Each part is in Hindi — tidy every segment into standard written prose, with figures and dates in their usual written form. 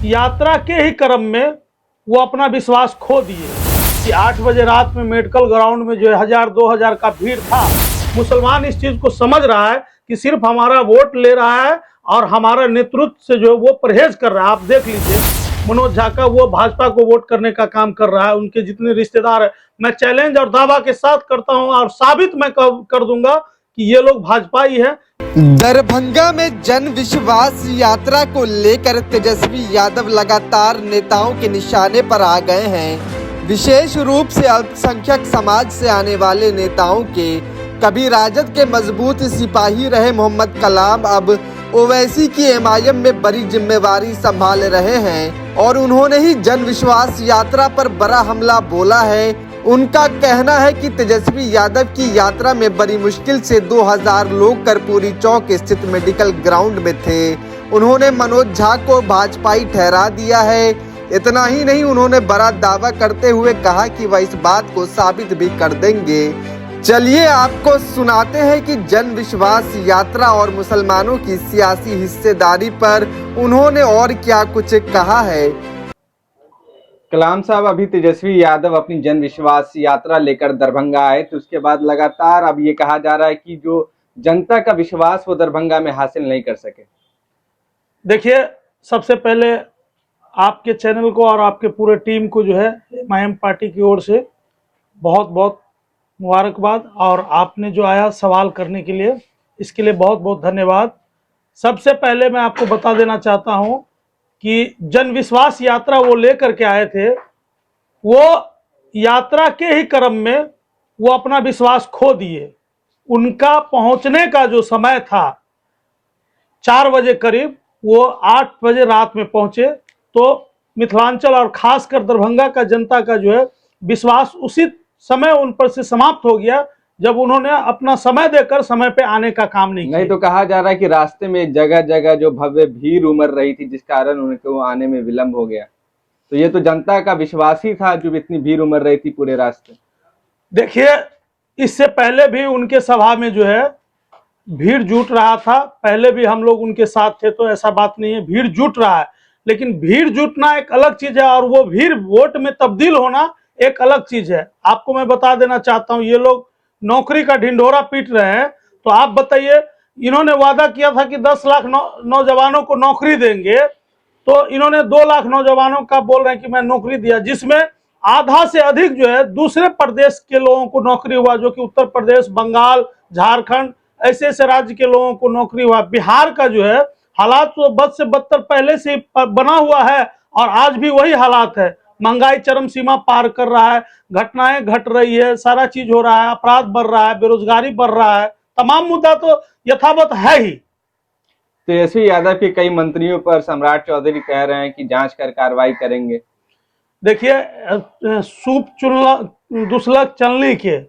यात्रा के ही क्रम में वो अपना विश्वास खो दिए कि 8 बजे रात में मेडिकल ग्राउंड में जो है 1000-2000 का भीड़ था। मुसलमान इस चीज को समझ रहा है कि सिर्फ हमारा वोट ले रहा है और हमारा नेतृत्व से जो वो परहेज कर रहा है। आप देख लीजिए मनोज झा का, वो भाजपा को वोट करने का काम कर रहा है। उनके जितने रिश्तेदार है, मैं चैलेंज और दावा के साथ करता हूं और साबित मैं कर दूंगा कि ये लोग भाजपा ही है। दरभंगा में जन विश्वास यात्रा को लेकर तेजस्वी यादव लगातार नेताओं के निशाने पर आ गए हैं। विशेष रूप से अल्पसंख्यक समाज से आने वाले नेताओं के कभी राजद के मजबूत सिपाही रहे मोहम्मद कलाम अब ओवैसी की एमआईएम में बड़ी जिम्मेवारी संभाल रहे हैं और उन्होंने ही जन विश्वास यात्रा पर बड़ा हमला बोला है। उनका कहना है कि तेजस्वी यादव की यात्रा में बड़ी मुश्किल से 2000 लोग कर्पूरी चौक स्थित मेडिकल ग्राउंड में थे। उन्होंने मनोज झा को भाजपाई ठहरा दिया है। इतना ही नहीं, उन्होंने बड़ा दावा करते हुए कहा कि वह इस बात को साबित भी कर देंगे। चलिए आपको सुनाते हैं कि जन विश्वास यात्रा और मुसलमानों की सियासी हिस्सेदारी पर उन्होंने और क्या कुछ कहा है। कलाम साहब, अभी तेजस्वी यादव अपनी जन विश्वास यात्रा लेकर दरभंगा आए, तो उसके बाद लगातार अब ये कहा जा रहा है कि जो जनता का विश्वास वो दरभंगा में हासिल नहीं कर सके। देखिए, सबसे पहले आपके चैनल को और आपके पूरे टीम को जो है एमआईएम पार्टी की ओर से बहुत बहुत मुबारकबाद, और आपने जो आया सवाल करने के लिए, इसके लिए बहुत बहुत धन्यवाद। सबसे पहले मैं आपको बता देना चाहता हूं कि जन विश्वास यात्रा वो लेकर के आए थे, वो यात्रा के ही क्रम में वो अपना विश्वास खो दिए। उनका पहुंचने का जो समय था 4 बजे करीब, वो 8 बजे रात में पहुंचे, तो मिथिलांचल और खासकर दरभंगा का जनता का जो है विश्वास उसी समय उन पर से समाप्त हो गया जब उन्होंने अपना समय देकर समय पे आने का काम नहीं किया। तो कहा जा रहा है कि रास्ते में जगह जगह जो भव्य भीड़ उमड़ रही थी, जिस कारण उनको आने में विलंब हो गया। तो ये तो जनता का विश्वास ही था जो इतनी भीड़ उमड़ रही थी पूरे रास्ते। देखिए, इससे पहले भी उनके सभा में जो है भीड़ जुट रहा था। पहले भी हम लोग उनके साथ थे, तो ऐसा बात नहीं है, भीड़ जुट रहा है। लेकिन भीड़ जुटना एक अलग चीज है और वो भीड़ वोट में तब्दील होना एक अलग चीज है। आपको मैं बता देना चाहता हूं, ये लोग नौकरी का ढिंढोरा पीट रहे हैं। तो आप बताइए, इन्होंने वादा किया था कि 10 लाख नौजवानों को नौकरी देंगे, तो इन्होंने 2 लाख नौजवानों का बोल रहे हैं कि मैं नौकरी दिया, जिसमें आधा से अधिक जो है दूसरे प्रदेश के लोगों को नौकरी हुआ, जो कि उत्तर प्रदेश, बंगाल, झारखंड ऐसे ऐसे राज्य के लोगों को नौकरी हुआ। बिहार का जो है हालात तो बद से बदतर पहले से बना हुआ है और आज भी वही हालात है। महंगाई चरम सीमा पार कर रहा है, घटनाएं घट रही है, सारा चीज हो रहा है, अपराध बढ़ रहा है, बेरोजगारी बढ़ रहा है, तमाम मुद्दा तो यथावत है ही। तेजस्वी यादव के कई मंत्रियों पर सम्राट चौधरी कह रहे हैं कि जांच कर कार्रवाई करेंगे। देखिए, सूप दुसलक चलने के,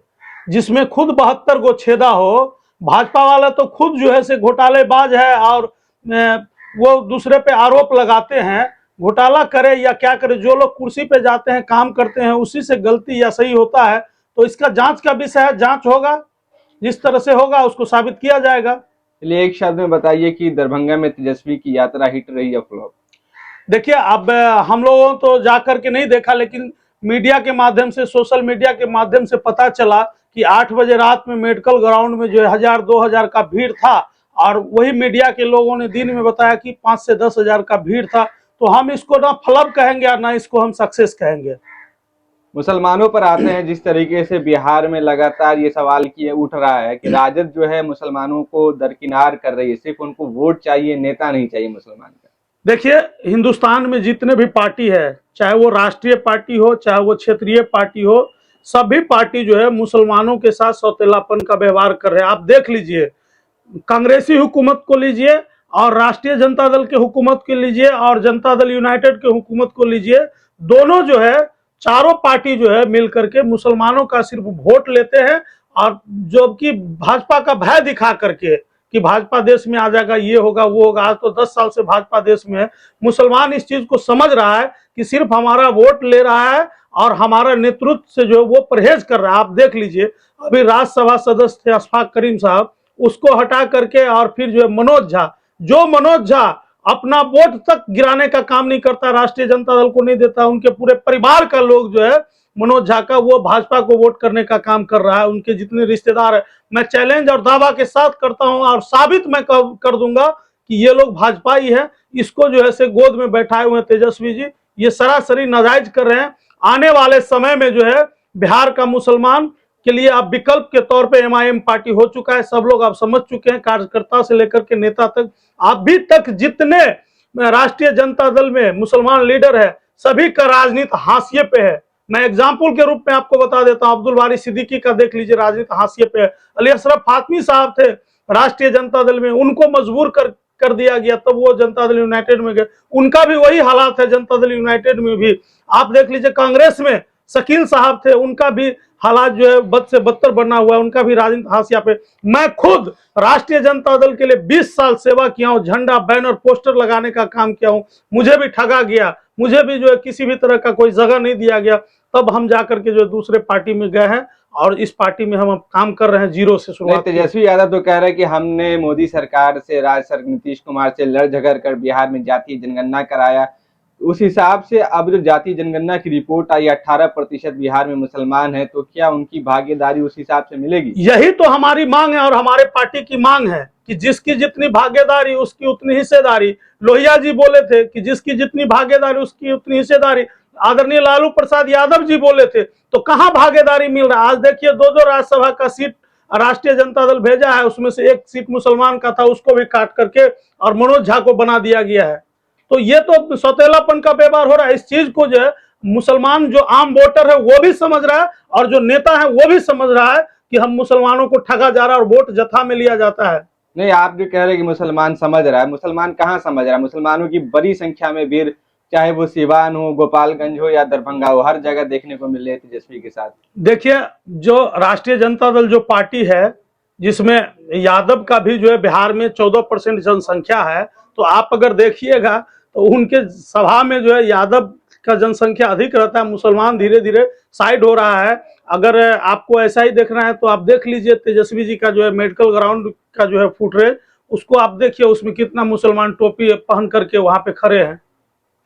जिसमें खुद 72 गो छेदा हो, भाजपा वाला तो खुद जो है से घोटालेबाज है और वो दूसरे पे आरोप लगाते हैं। घोटाला करे या क्या करे, जो लोग कुर्सी पे जाते हैं, काम करते हैं, उसी से गलती या सही होता है। तो इसका जांच का विषय है, जांच होगा, जिस तरह से होगा उसको साबित किया जाएगा। चलिए, एक शब्द में बताइए कि दरभंगा में तेजस्वी की यात्रा हिट रही है फ्लॉप? देखिए, अब हम लोगों तो जाकर के नहीं देखा, लेकिन मीडिया के माध्यम से, सोशल मीडिया के माध्यम से पता चला कि 8 बजे रात में मेडिकल ग्राउंड में जो है 1000-2000 का भीड़ था, और वही मीडिया के लोगों ने दिन में बताया कि 5 से 10 हजार का भीड़ था। तो हम इसको ना फ्लॉप कहेंगे और ना इसको हम सक्सेस कहेंगे। मुसलमानों पर आते हैं, जिस तरीके से बिहार में लगातार ये सवाल किए उठ रहा है कि राजद जो है मुसलमानों को दरकिनार कर रही है, सिर्फ उनको वोट चाहिए, नेता नहीं चाहिए मुसलमान का। देखिए, हिंदुस्तान में जितने भी पार्टी है, चाहे वो राष्ट्रीय पार्टी हो, चाहे वो क्षेत्रीय पार्टी हो, सभी पार्टी जो है मुसलमानों के साथ सौतेलापन का व्यवहार कर रहे हैं। आप देख लीजिए, कांग्रेसी हुकूमत को लीजिए और राष्ट्रीय जनता दल के हुकूमत को लीजिए और जनता दल यूनाइटेड के हुकूमत को लीजिए, दोनों जो है, चारों पार्टी जो है मिलकर के मुसलमानों का सिर्फ वोट लेते हैं, और जो कि भाजपा का भय दिखा करके कि भाजपा देश में आ जाएगा, ये होगा, वो होगा। आज तो 10 साल से भाजपा देश में है। मुसलमान इस चीज को समझ रहा है कि सिर्फ हमारा वोट ले रहा है और हमारा नेतृत्व से जो वो परहेज कर रहा है। आप देख लीजिए, अभी राज्यसभा सदस्य थे अशफाक करीम साहब, उसको हटा करके और फिर जो है मनोज झा अपना वोट तक गिराने का काम नहीं करता, राष्ट्रीय जनता दल को नहीं देता। उनके पूरे परिवार का लोग जो है मनोज झा का, वो भाजपा को वोट करने का काम कर रहा है। उनके जितने रिश्तेदार है, मैं चैलेंज और दावा के साथ करता हूं और साबित मैं कर दूंगा कि ये लोग भाजपा ही है। इसको जो है से गोद में बैठाए हुए तेजस्वी जी ये सरासरी नाजायज कर रहे हैं। आने वाले समय में जो है बिहार का मुसलमान के लिए अब विकल्प के तौर पे एमआईएम पार्टी हो चुका है। सब लोग आप समझ चुके हैं, कार्यकर्ता से लेकर के नेता तक। अभी तक जितने राष्ट्रीय जनता दल में मुसलमान लीडर है, सभी का राजनीति हाशिए पे है। मैं एग्जाम्पल के रूप में आपको बता देता हूं, अब्दुल बारी सिद्दीकी का देख लीजिए, राजनीति हाशिए पे है। अली अशरफ फातमी साहब थे राष्ट्रीय जनता दल में, उनको मजबूर कर दिया गया, तब वो जनता दल यूनाइटेड में गए। उनका भी वही हालात है जनता दल यूनाइटेड में भी। आप देख लीजिए कांग्रेस में शकील साहब थे, उनका भी हालात जो है बद से बदतर बना हुआ है, उनका भी राजनीतिक हाशिया पे। मैं खुद राष्ट्रीय जनता दल के लिए 20 साल सेवा किया हूं, झंडा बैनर पोस्टर लगाने का काम किया हूं। मुझे भी ठगा गया, मुझे भी जो है किसी भी तरह का कोई जगह नहीं दिया गया। तब हम जाकर के जो दूसरे पार्टी में गए हैं और इस पार्टी में हम अब काम कर रहे हैं, जीरो से शुरुआत। तेजस्वी यादव तो कह रहे हैं कि हमने मोदी सरकार से, नीतीश कुमार से लड़ झगड़ कर बिहार में जातीय जनगणना कराया। उस हिसाब से अब जो जातीय जनगणना की रिपोर्ट आई 18% बिहार में मुसलमान है, तो क्या उनकी भागीदारी उस हिसाब से मिलेगी? यही तो हमारी मांग है और हमारे पार्टी की मांग है कि जिसकी जितनी भागीदारी उसकी उतनी हिस्सेदारी। लोहिया जी बोले थे कि जिसकी जितनी भागीदारी उसकी उतनी हिस्सेदारी। आदरणीय लालू प्रसाद यादव जी बोले थे, तो कहां भागीदारी मिल रहा है? आज देखिए 2-2 राज्यसभा का सीट राष्ट्रीय जनता दल भेजा है, उसमें से एक सीट मुसलमान का था, उसको भी काट करके और मनोज झा को बना दिया गया है। तो ये तो सौतेलापन का व्यवहार हो रहा है। इस चीज को जो है मुसलमान जो आम वोटर है वो भी समझ रहा है और जो नेता है वो भी समझ रहा है कि हम मुसलमानों को ठगा जा रहा है और वोट जत्था में लिया जाता है। नहीं, आप जो कह रहे हैं कि मुसलमान समझ रहा है, मुसलमान कहाँ समझ रहा है? मुसलमानों की बड़ी संख्या में भीड़, चाहे वो सीवान हो, गोपालगंज हो या दरभंगा हो, हर जगह देखने को मिल रही है तेजस्वी के साथ। देखिए, जो राष्ट्रीय जनता दल जो पार्टी है, जिसमें यादव का भी जो है बिहार में 14% जनसंख्या है, तो आप अगर देखिएगा तो उनके सभा में जो है यादव का जनसंख्या अधिक रहता है। मुसलमान धीरे धीरे साइड हो रहा है। अगर आपको ऐसा ही देखना है तो आप देख लीजिए तेजस्वी जी का जो है मेडिकल ग्राउंड का जो है फुटरेज, उसको आप देखिए, उसमें कितना मुसलमान टोपी पहन करके वहां पे खड़े हैं।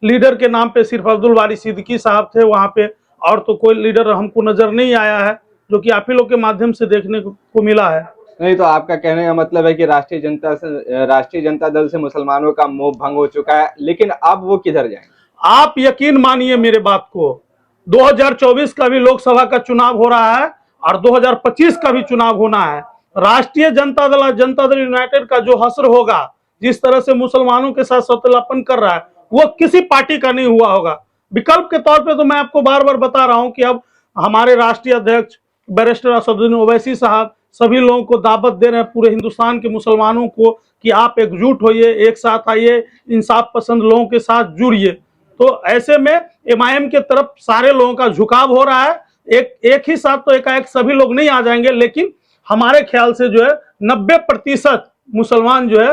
लीडर के नाम पे सिर्फ अब्दुल बारी सिद्दीकी साहब थे वहां पे, और तो कोई लीडर हमको नजर नहीं आया है, जो कि आप ही लोग के माध्यम से देखने को मिला है। नहीं, तो आपका कहने का मतलब है कि राष्ट्रीय जनता दल से मुसलमानों का मोह भंग हो चुका है, लेकिन अब वो किधर जाएंगे? आप यकीन मानिए मेरे बात को, 2024 का भी लोकसभा का चुनाव हो रहा है और 2025 का भी चुनाव होना है। राष्ट्रीय जनता दल यूनाइटेड का जो हश्र होगा, जिस तरह से मुसलमानों के साथ सौतेलापन कर रहा है, वो किसी पार्टी का नहीं हुआ होगा। विकल्प के तौर पे तो मैं आपको बार बार बता रहा हूं कि अब हमारे राष्ट्रीय अध्यक्ष बैरिस्टर असदुद्दीन ओवैसी साहब सभी लोगों को दावत दे रहे हैं, पूरे हिंदुस्तान के मुसलमानों को, कि आप एकजुट होइए, एक साथ आइए, इंसाफ पसंद लोगों के साथ जुड़िए। तो ऐसे में एमआईएम के तरफ सारे लोगों का झुकाव हो रहा है। एक ही साथ तो एकाएक सभी लोग नहीं आ जाएंगे, लेकिन हमारे ख्याल से जो है 90% मुसलमान जो है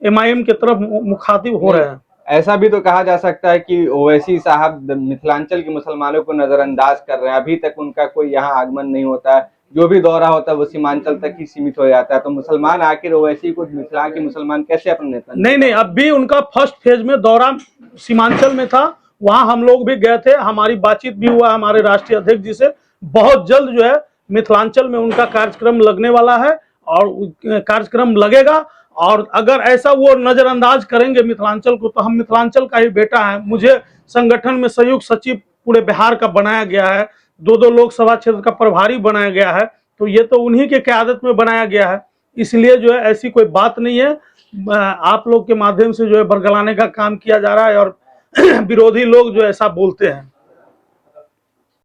एमआईएम की तरफ मुखातिब हो रहे हैं। ऐसा भी तो कहा जा सकता है कि ओवैसी साहब मिथिलांचल के मुसलमानों को नजरअंदाज कर रहे हैं। अभी तक उनका कोई यहाँ आगमन नहीं होता है, जो भी दौरा होता है वो सीमांचल तक ही सीमित हो जाता है। तो मुसलमान आखिर ओवैसी को मिथिला के मुसलमान कैसे अपने नेता? नहीं, अब भी उनका फर्स्ट फेज में दौरा सीमांचल में था, वहां हम लोग भी गए थे, हमारी बातचीत भी हुआ हमारे राष्ट्रीय अध्यक्ष जी से। बहुत जल्द जो है मिथिलांचल में उनका कार्यक्रम लगने वाला है और कार्यक्रम लगेगा। और अगर ऐसा वो नजरअंदाज करेंगे मिथिलांचल को, तो हम मिथिलांचल का ही बेटा है। मुझे संगठन में संयुक्त सचिव पूरे बिहार का बनाया गया है, 2 लोकसभा क्षेत्र का प्रभारी बनाया गया है, तो ये तो उन्हीं के क़यादत में बनाया गया है। इसलिए जो है ऐसी कोई बात नहीं है। आप लोग के माध्यम से जो है बरगलाने का काम किया जा रहा है और विरोधी लोग जो ऐसा बोलते हैं।